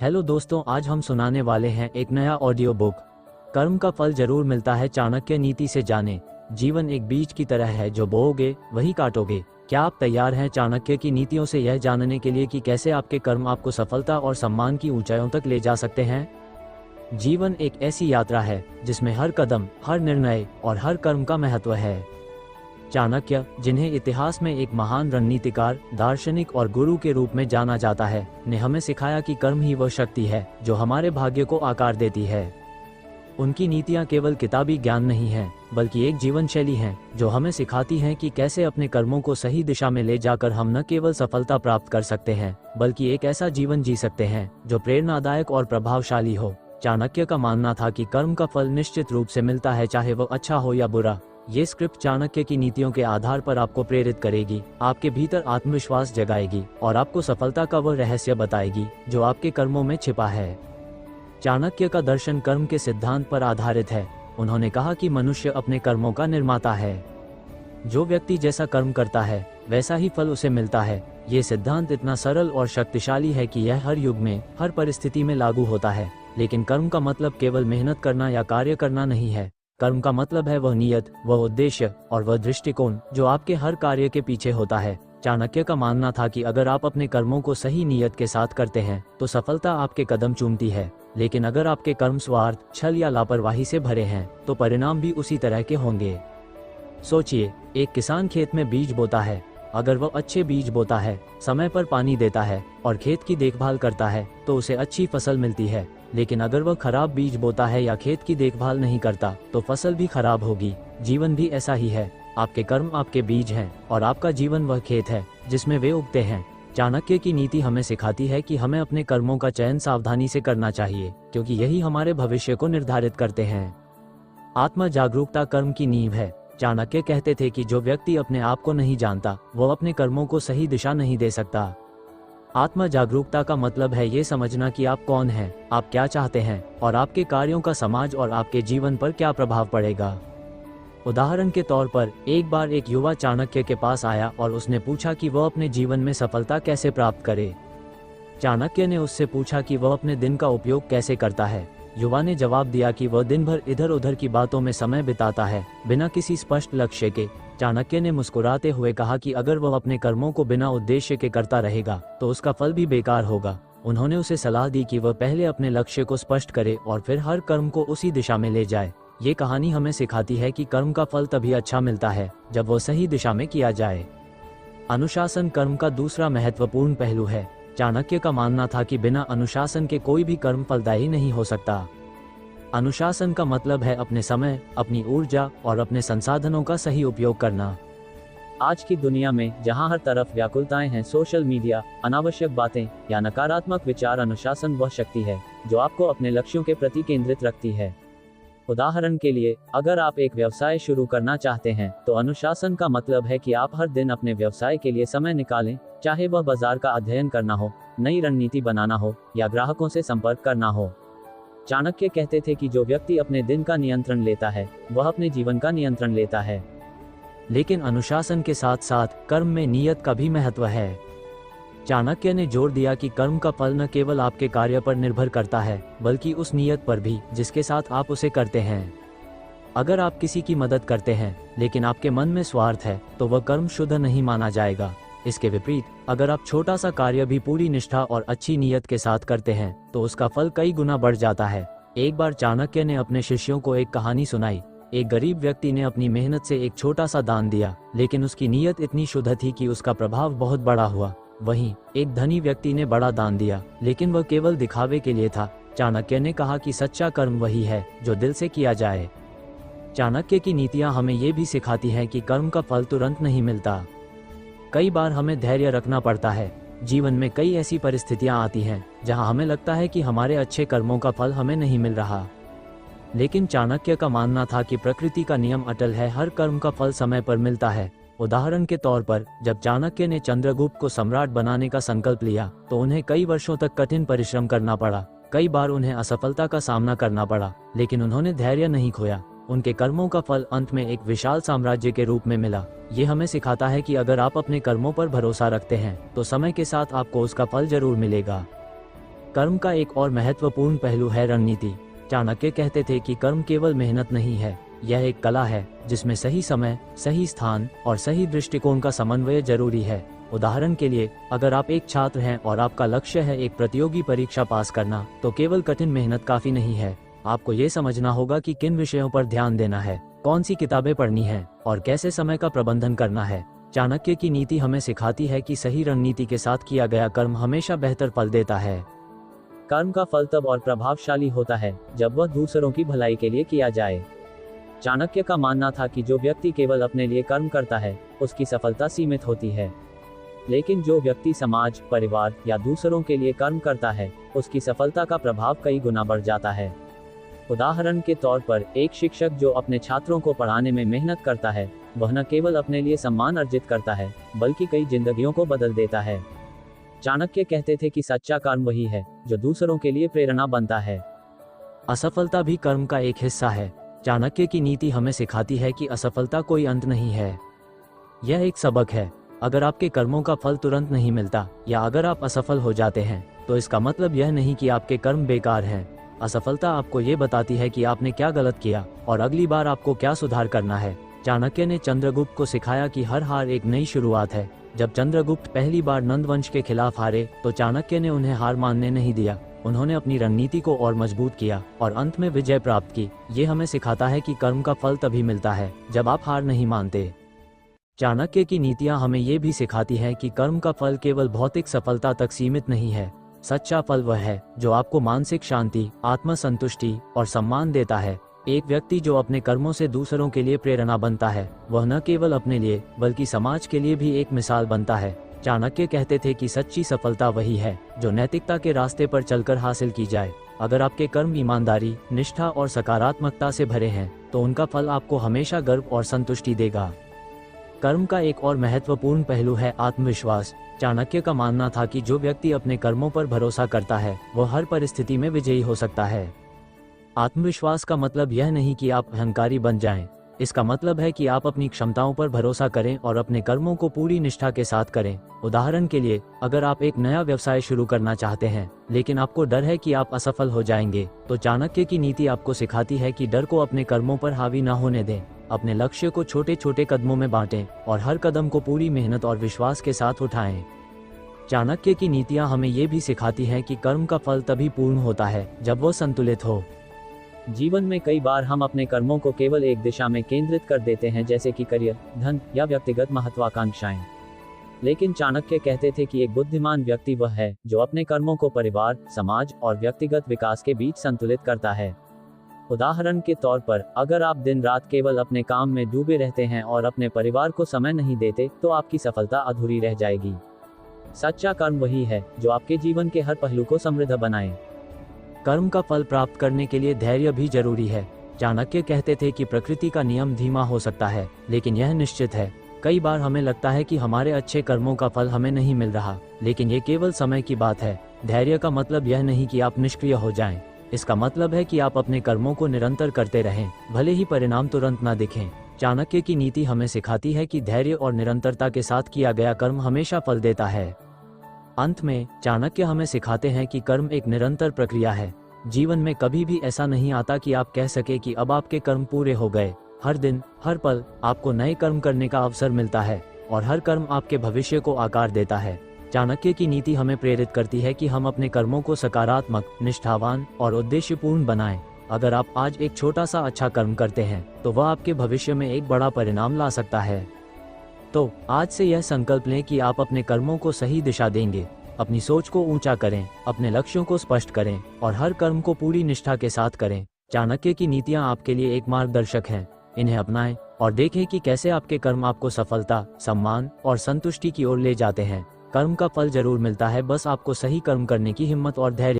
Hello दोस्तों, आज हम सुनाने वाले हैं एक नया ऑडियो बुक। कर्म का फल जरूर मिलता है, चाणक्य नीति से जाने। जीवन एक बीज की तरह है, जो बोओगे वही काटोगे। क्या आप तैयार हैं चाणक्य की नीतियों से यह जानने के लिए कि कैसे आपके कर्म आपको सफलता और सम्मान की ऊंचाइयों तक ले जा सकते हैं? जीवन एक ऐसी यात्रा है जिसमें हर कदम, हर निर्णय और हर कर्म का महत्व है। चाणक्य, जिन्हें इतिहास में एक महान रणनीतिकार, दार्शनिक और गुरु के रूप में जाना जाता है, ने हमें सिखाया कि कर्म ही वह शक्ति है जो हमारे भाग्य को आकार देती है। उनकी नीतियां केवल किताबी ज्ञान नहीं हैं, बल्कि एक जीवन शैली है जो हमें सिखाती हैं कि कैसे अपने कर्मों को सही दिशा में ले जाकर हम न केवल सफलता प्राप्त कर सकते हैं, बल्कि एक ऐसा जीवन जी सकते हैं जो प्रेरणादायक और प्रभावशाली हो। चाणक्य का मानना था कि कर्म का फल निश्चित रूप से मिलता है, चाहे वह अच्छा हो या बुरा। ये स्क्रिप्ट चाणक्य की नीतियों के आधार पर आपको प्रेरित करेगी, आपके भीतर आत्मविश्वास जगाएगी और आपको सफलता का वह रहस्य बताएगी जो आपके कर्मों में छिपा है। चाणक्य का दर्शन कर्म के सिद्धांत पर आधारित है। उन्होंने कहा कि मनुष्य अपने कर्मों का निर्माता है। जो व्यक्ति जैसा कर्म करता है वैसा ही फल उसे मिलता है। ये सिद्धांत इतना सरल और शक्तिशाली है कि यह हर युग में, हर परिस्थिति में लागू होता है। लेकिन कर्म का मतलब केवल मेहनत करना या कार्य करना नहीं है। कर्म का मतलब है वह नियत, वह उद्देश्य और वह दृष्टिकोण जो आपके हर कार्य के पीछे होता है। चाणक्य का मानना था कि अगर आप अपने कर्मों को सही नियत के साथ करते हैं तो सफलता आपके कदम चूमती है, लेकिन अगर आपके कर्म स्वार्थ, छल या लापरवाही से भरे हैं तो परिणाम भी उसी तरह के होंगे। सोचिए, एक किसान खेत में बीज बोता है। अगर वह अच्छे बीज बोता है, समय पर पानी देता है और खेत की देखभाल करता है तो उसे अच्छी फसल मिलती है। लेकिन अगर वह खराब बीज बोता है या खेत की देखभाल नहीं करता तो फसल भी खराब होगी। जीवन भी ऐसा ही है। आपके कर्म आपके बीज हैं और आपका जीवन वह खेत है जिसमें वे उगते हैं। चाणक्य की नीति हमें सिखाती है कि हमें अपने कर्मों का चयन सावधानी से करना चाहिए, क्योंकि यही हमारे भविष्य को निर्धारित करते हैं। आत्म जागरूकता कर्म की नींव है। चाणक्य कहते थे कि जो व्यक्ति अपने आप को नहीं जानता, वह अपने कर्मों को सही दिशा नहीं दे सकता। आत्म जागरूकता का मतलब है ये समझना कि आप कौन हैं, आप क्या चाहते हैं और आपके कार्यों का समाज और आपके जीवन पर क्या प्रभाव पड़ेगा। उदाहरण के तौर पर, एक बार एक युवा चाणक्य के पास आया और उसने पूछा कि वह अपने जीवन में सफलता कैसे प्राप्त करे। चाणक्य ने उससे पूछा कि वह अपने दिन का उपयोग कैसे करता है। युवा ने जवाब दिया कि वह दिन भर इधर उधर की बातों में समय बिताता है, बिना किसी स्पष्ट लक्ष्य के। चाणक्य ने मुस्कुराते हुए कहा कि अगर वह अपने कर्मों को बिना उद्देश्य के करता रहेगा तो उसका फल भी बेकार होगा। उन्होंने उसे सलाह दी कि वह पहले अपने लक्ष्य को स्पष्ट करे और फिर हर कर्म को उसी दिशा में ले जाए। ये कहानी हमें सिखाती है कि कर्म का फल तभी अच्छा मिलता है जब वह सही दिशा में किया जाए। अनुशासन कर्म का दूसरा महत्वपूर्ण पहलू है। चाणक्य का मानना था कि बिना अनुशासन के कोई भी कर्म फलदायी नहीं हो सकता। अनुशासन का मतलब है अपने समय, अपनी ऊर्जा और अपने संसाधनों का सही उपयोग करना। आज की दुनिया में जहां हर तरफ व्याकुलताएं हैं, सोशल मीडिया, अनावश्यक बातें या नकारात्मक विचार, अनुशासन वह शक्ति है जो आपको अपने लक्ष्यों के प्रति केंद्रित रखती है। उदाहरण के लिए, अगर आप एक व्यवसाय शुरू करना चाहते हैं तो अनुशासन का मतलब है कि आप हर दिन अपने व्यवसाय के लिए समय निकालें, चाहे वह बाजार का अध्ययन करना हो, नई रणनीति बनाना हो या ग्राहकों से संपर्क करना हो। चाणक्य कहते थे कि जो व्यक्ति अपने दिन का नियंत्रण लेता है वह अपने जीवन का नियंत्रण लेता है। लेकिन अनुशासन के साथ साथ कर्म में नियत का भी महत्व है। चाणक्य ने जोर दिया कि कर्म का फल न केवल आपके कार्य पर निर्भर करता है, बल्कि उस नियत पर भी जिसके साथ आप उसे करते हैं। अगर आप किसी की मदद करते हैं लेकिन आपके मन में स्वार्थ है तो वह कर्म शुद्ध नहीं माना जाएगा। इसके विपरीत, अगर आप छोटा सा कार्य भी पूरी निष्ठा और अच्छी नीयत के साथ करते हैं तो उसका फल कई गुना बढ़ जाता है। एक बार चाणक्य ने अपने शिष्यों को एक कहानी सुनाई। एक गरीब व्यक्ति ने अपनी मेहनत से एक छोटा सा दान दिया, लेकिन उसकी नीयत इतनी शुद्ध थी कि उसका प्रभाव बहुत बड़ा हुआ। वहीं एक धनी व्यक्ति ने बड़ा दान दिया, लेकिन वह केवल दिखावे के लिए था। चाणक्य ने कहा कि सच्चा कर्म वही है जो दिल से किया जाए। चाणक्य की नीतियां हमें ये भी सिखाती हैं कि कर्म का फल तुरंत नहीं मिलता। कई बार हमें धैर्य रखना पड़ता है। जीवन में कई ऐसी परिस्थितियां आती हैं जहां हमें लगता है कि हमारे अच्छे कर्मों का फल हमें नहीं मिल रहा। लेकिन चाणक्य का मानना था कि प्रकृति का नियम अटल है, हर कर्म का फल समय पर मिलता है। उदाहरण के तौर पर, जब चाणक्य ने चंद्रगुप्त को सम्राट बनाने का संकल्प लिया तो उन्हें कई वर्षों तक कठिन परिश्रम करना पड़ा। कई बार उन्हें असफलता का सामना करना पड़ा, लेकिन उन्होंने धैर्य नहीं खोया। उनके कर्मों का फल अंत में एक विशाल साम्राज्य के रूप में मिला। ये हमें सिखाता है कि अगर आप अपने कर्मों पर भरोसा रखते हैं तो समय के साथ आपको उसका फल जरूर मिलेगा। कर्म का एक और महत्वपूर्ण पहलू है रणनीति। चाणक्य कहते थे कि कर्म केवल मेहनत नहीं है, यह एक कला है जिसमें सही समय, सही स्थान और सही दृष्टिकोण का समन्वय जरूरी है। उदाहरण के लिए, अगर आप एक छात्र हैं और आपका लक्ष्य है एक प्रतियोगी परीक्षा पास करना, तो केवल कठिन मेहनत काफी नहीं है। आपको ये समझना होगा कि किन विषयों पर ध्यान देना है, कौन सी किताबें पढ़नी है और कैसे समय का प्रबंधन करना है। चाणक्य की नीति हमें सिखाती है कि सही रणनीति के साथ किया गया कर्म हमेशा बेहतर फल देता है। कर्म का फल तब और प्रभावशाली होता है जब वह दूसरों की भलाई के लिए किया जाए। चाणक्य का मानना था कि जो व्यक्ति केवल अपने लिए कर्म करता है, उसकी सफलता सीमित होती है। लेकिन जो व्यक्ति समाज, परिवार या दूसरों के लिए कर्म करता है, उसकी सफलता का प्रभाव कई गुना बढ़ जाता है। उदाहरण के तौर पर, एक शिक्षक जो अपने छात्रों को पढ़ाने में मेहनत करता है, वह न केवल अपने लिए सम्मान अर्जित करता है, बल्कि कई जिंदगियों को बदल देता है। चाणक्य कहते थे कि सच्चा कर्म वही है जो दूसरों के लिए प्रेरणा बनता है। असफलता भी कर्म का एक हिस्सा है। चाणक्य की नीति हमें सिखाती है कि असफलता कोई अंत नहीं है, यह एक सबक है। अगर आपके कर्मों का फल तुरंत नहीं मिलता या अगर आप असफल हो जाते हैं, तो इसका मतलब यह नहीं कि आपके कर्म बेकार हैं। असफलता आपको ये बताती है कि आपने क्या गलत किया और अगली बार आपको क्या सुधार करना है। चाणक्य ने चंद्रगुप्त को सिखाया कि हर हार एक नई शुरुआत है। जब चंद्रगुप्त पहली बार नंद वंश के खिलाफ हारे, तो चाणक्य ने उन्हें हार मानने नहीं दिया। उन्होंने अपनी रणनीति को और मजबूत किया और अंत में विजय प्राप्त की। ये हमें सिखाता है कि कर्म का फल तभी मिलता है जब आप हार नहीं मानते। चाणक्य की नीतियां हमें ये भी सिखाती हैं कि कर्म का फल केवल भौतिक सफलता तक सीमित नहीं है। सच्चा फल वह है जो आपको मानसिक शांति, आत्मसंतुष्टि और सम्मान देता है। एक व्यक्ति जो अपने कर्मों से दूसरों के लिए प्रेरणा बनता है, वह न केवल अपने लिए बल्कि समाज के लिए भी एक मिसाल बनता है। चाणक्य कहते थे कि सच्ची सफलता वही है जो नैतिकता के रास्ते पर चलकर हासिल की जाए। अगर आपके कर्म ईमानदारी, निष्ठा और सकारात्मकता से भरे हैं, तो उनका फल आपको हमेशा गर्व और संतुष्टि देगा। कर्म का एक और महत्वपूर्ण पहलू है आत्मविश्वास। चाणक्य का मानना था कि जो व्यक्ति अपने कर्मों पर भरोसा करता है, वह हर परिस्थिति में विजयी हो सकता है। आत्मविश्वास का मतलब यह नहीं कि आप अहंकारी बन जाएं। इसका मतलब है कि आप अपनी क्षमताओं पर भरोसा करें और अपने कर्मों को पूरी निष्ठा के साथ करें। उदाहरण के लिए, अगर आप एक नया व्यवसाय शुरू करना चाहते हैं, लेकिन आपको डर है कि आप असफल हो जाएंगे, तो चाणक्य की नीति आपको सिखाती है कि डर को अपने कर्मों पर हावी न होने दें। अपने लक्ष्य को छोटे छोटे कदमों में बांटें और हर कदम को पूरी मेहनत और विश्वास के साथ उठाएं। चाणक्य की नीतियां हमें ये भी सिखाती हैं कि कर्म का फल तभी पूर्ण होता है जब वो संतुलित हो। जीवन में कई बार हम अपने कर्मों को केवल एक दिशा में केंद्रित कर देते हैं, जैसे कि करियर, धन या व्यक्तिगत महत्वाकांक्षाएं। लेकिन चाणक्य कहते थे कि एक बुद्धिमान व्यक्ति वह है जो अपने कर्मों को परिवार, समाज और व्यक्तिगत विकास के बीच संतुलित करता है। उदाहरण के तौर पर, अगर आप दिन रात केवल अपने काम में डूबे रहते हैं और अपने परिवार को समय नहीं देते, तो आपकी सफलता अधूरी रह जाएगी। सच्चा कर्म वही है जो आपके जीवन के हर पहलू को समृद्ध बनाए। कर्म का फल प्राप्त करने के लिए धैर्य भी जरूरी है। चाणक्य कहते थे कि प्रकृति का नियम धीमा हो सकता है, लेकिन यह निश्चित है। कई बार हमें लगता है कि हमारे अच्छे कर्मों का फल हमें नहीं मिल रहा, लेकिन ये केवल समय की बात है। धैर्य का मतलब यह नहीं कि आप निष्क्रिय हो जाएं। इसका मतलब है कि आप अपने कर्मों को निरंतर करते रहें, भले ही परिणाम तुरंत न दिखें। चाणक्य की नीति हमें सिखाती है कि धैर्य और निरंतरता के साथ किया गया कर्म हमेशा फल देता है। अंत में, चाणक्य हमें सिखाते हैं कि कर्म एक निरंतर प्रक्रिया है। जीवन में कभी भी ऐसा नहीं आता कि आप कह सके कि अब आपके कर्म पूरे हो गए। हर दिन, हर पल आपको नए कर्म करने का अवसर मिलता है और हर कर्म आपके भविष्य को आकार देता है। चाणक्य की नीति हमें प्रेरित करती है कि हम अपने कर्मों को सकारात्मक, निष्ठावान और उद्देश्यपूर्ण बनाएं। अगर आप आज एक छोटा सा अच्छा कर्म करते हैं, तो वह आपके भविष्य में एक बड़ा परिणाम ला सकता है। तो आज से यह संकल्प लें कि आप अपने कर्मों को सही दिशा देंगे। अपनी सोच को ऊंचा करें, अपने लक्ष्यों को स्पष्ट करें और हर कर्म को पूरी निष्ठा के साथ करें। चाणक्य की नीतियां आपके लिए एक मार्गदर्शक हैं। इन्हें अपनाएं और देखें कि कैसे आपके कर्म आपको सफलता, सम्मान और संतुष्टि की ओर ले जाते हैं। कर्म का फल जरूर मिलता है, बस आपको सही कर्म करने की हिम्मत और धैर्य